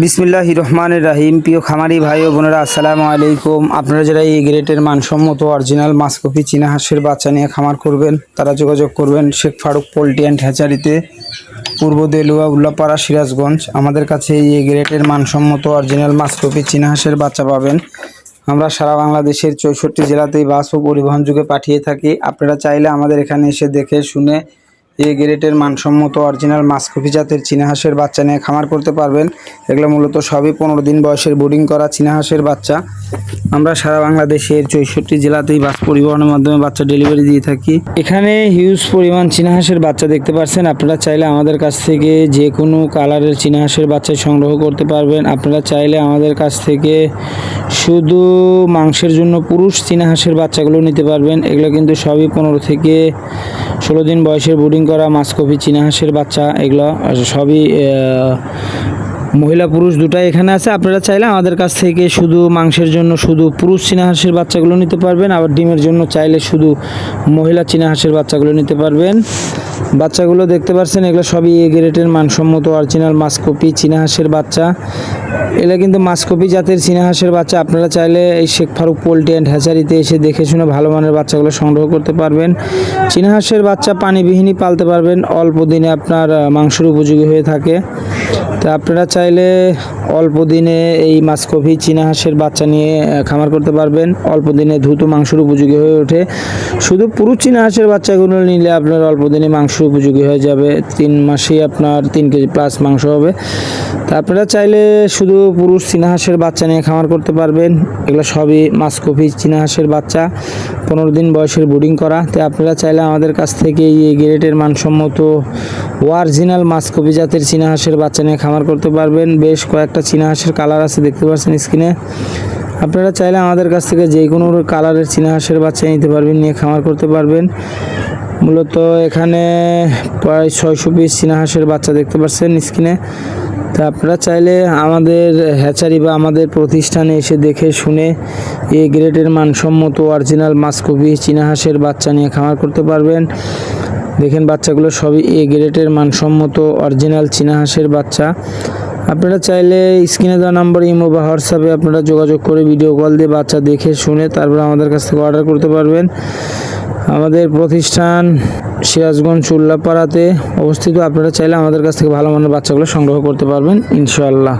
বিসমিল্লাহির রহমানির রহিম। প্রিয় খামারি ভাই ও বোনেরা, আসসালামু আলাইকুম। আপনারা যারা এই গ্রেটের মানসম্মত অরিজিনাল মাসকপি চীনা হাঁসের বাচ্চা নিয়ে খামার করবেন তারা যোগাযোগ করবেন শেখ ফারুক পোল্ট্রি অ্যান্ড হ্যাচারিতে, পূর্ব দেলুয়া উল্লাপাড়া, সিরাজগঞ্জ। আমাদের কাছে এই গ্রেটের মানসম্মত অরিজিনাল মাসকপি চীনা হাঁসের বাচ্চা পাবেন। আমরা সারা বাংলাদেশের 64 জেলাতেই বাস ও পরিবহন যুগে পাঠিয়ে থাকি। আপনারা চাইলে আমাদের এখানে এসে দেখে শুনে এই গ্রেটের মানসম্মত অরিজিনাল মাসকপি জাতের চীনা হাঁসের বাচ্চা নিয়ে খামার করতে পারবেন। এগুলো মূলত সবই 15 দিন বয়সের বোর্ডিং করা চীনা হাঁসের বাচ্চা। আমরা সারা বাংলাদেশের 64 জেলাতেই বাস পরিবহনের মাধ্যমে বাচ্চা ডেলিভারি দিয়ে থাকি। এখানে হিউজ পরিমাণ চীনা হাঁসের বাচ্চা দেখতে পাচ্ছেন। আপনারা চাইলে আমাদের কাছ থেকে যে কোনো কালারের চীনা হাঁসের বাচ্চা সংগ্রহ করতে পারবেন। আপনারা চাইলে আমাদের কাছ থেকে শুধু মাংসের জন্য পুরুষ চীনা হাঁসের বাচ্চাগুলো নিতে পারবেন। এগুলো কিন্তু সবই 15 থেকে 16 দিন বয়সের বোর্ডিং করা মাসকপি চীনা হাঁসের বাচ্চা। এগুলো সবই মহিলা পুরুষ দুটাই এখানে আছে। আপনারা চাইলে আমাদের কাছ থেকে শুধু মাংসের জন্য শুধু পুরুষ চীনা হাঁসের বাচ্চাগুলো নিতে পারবেন, আবার ডিমের জন্য চাইলে শুধু মহিলা চীনা হাঁসের বাচ্চাগুলো নিতে পারবেন। বাচ্চাগুলো দেখতে পাচ্ছেন, এগুলো সবই এ গ্রেটের মানসম্মত অরিজিনাল মাসকপি চীনা হাঁসের বাচ্চা। এগুলো কিন্তু মাসকপি জাতের চীনা হাঁসের বাচ্চা। আপনারা চাইলে এই শেখ ফারুক পোল্ট্রি অ্যান্ড হ্যাচারিতে এসে দেখে শুনে ভালো মানের বাচ্চাগুলো সংগ্রহ করতে পারবেন। চীনা হাঁসের বাচ্চা পানিবিহীনই পালতে পারবেন, অল্প দিনে আপনার মাংসের উপযোগী হয়ে থাকে। তা আপনারা চাইলে অল্প দিনে এই মাসকপি চীনা হাঁসের বাচ্চা নিয়ে খামার করতে পারবেন। অল্প দিনে দ্রুত মাংসের উপযোগী হয়ে ওঠে। শুধু পুরুষ চীনা হাঁসের বাচ্চাগুলো নিলে আপনার অল্প দিনে মাংসের উপযোগী হয়ে যাবে। 3 মাসেই আপনার 3 কেজি প্লাস মাংস হবে। তা আপনারা চাইলে শুধু পুরুষ চীনা হাঁসের বাচ্চা নিয়ে খামার করতে পারবেন। এগুলো সবই মাসকপি চীনা হাঁসের বাচ্চা, 15 দিন বয়সের বোর্ডিং করা। তো আপনারা চাইলে আমাদের কাছ থেকে এই গ্রেটের মানসম্মত অরিজিনাল মাসকপি জাতের চীনা হাঁসের বাচ্চা নিয়ে খামার করতে পারবেন। বেশ কয়েকটা চীনা হাঁসের কালার আছে, দেখতে পাচ্ছেন স্ক্রিনে। আপনারা চাইলে আমাদের কাছ থেকে যে কোনো কালারের চীনা হাঁসের বাচ্চা নিতে পারবেন, নিয়ে খামার করতে পারবেন। মূলত এখানে প্রায় 600 পিস চীনা হাঁসের বাচ্চা দেখতে পাচ্ছেন স্ক্রিনে। তা আপনারা চাইলে আমাদের হ্যাচারি বা আমাদের প্রতিষ্ঠানে এসে দেখে শুনে এই গ্রেটের মানসম্মত অরিজিনাল মাসকপি চীনা হাঁসের বাচ্চা নিয়ে খামার করতে পারবেন। দেখেন বাচ্চাগুলো সবই এ গ্রেটের মানসম্মত অরিজিনাল চীনা হাঁসের বাচ্চা। আপনারা চাইলে স্ক্রিনে দেওয়া নাম্বার ইমো বা হোয়াটসঅ্যাপে আপনারা যোগাযোগ করে ভিডিও কল দিয়ে বাচ্চা দেখে শুনে তারপর আমাদের কাছ থেকে অর্ডার করতে পারবেন। আমাদের প্রতিষ্ঠান সিরাজগঞ্জ উল্লাপাড়াতে অবস্থিত। আপনারা চাইলে আমাদের কাছ থেকে ভালো মানের বাচ্চাগুলো সংগ্রহ করতে পারবেন ইনশাআল্লাহ।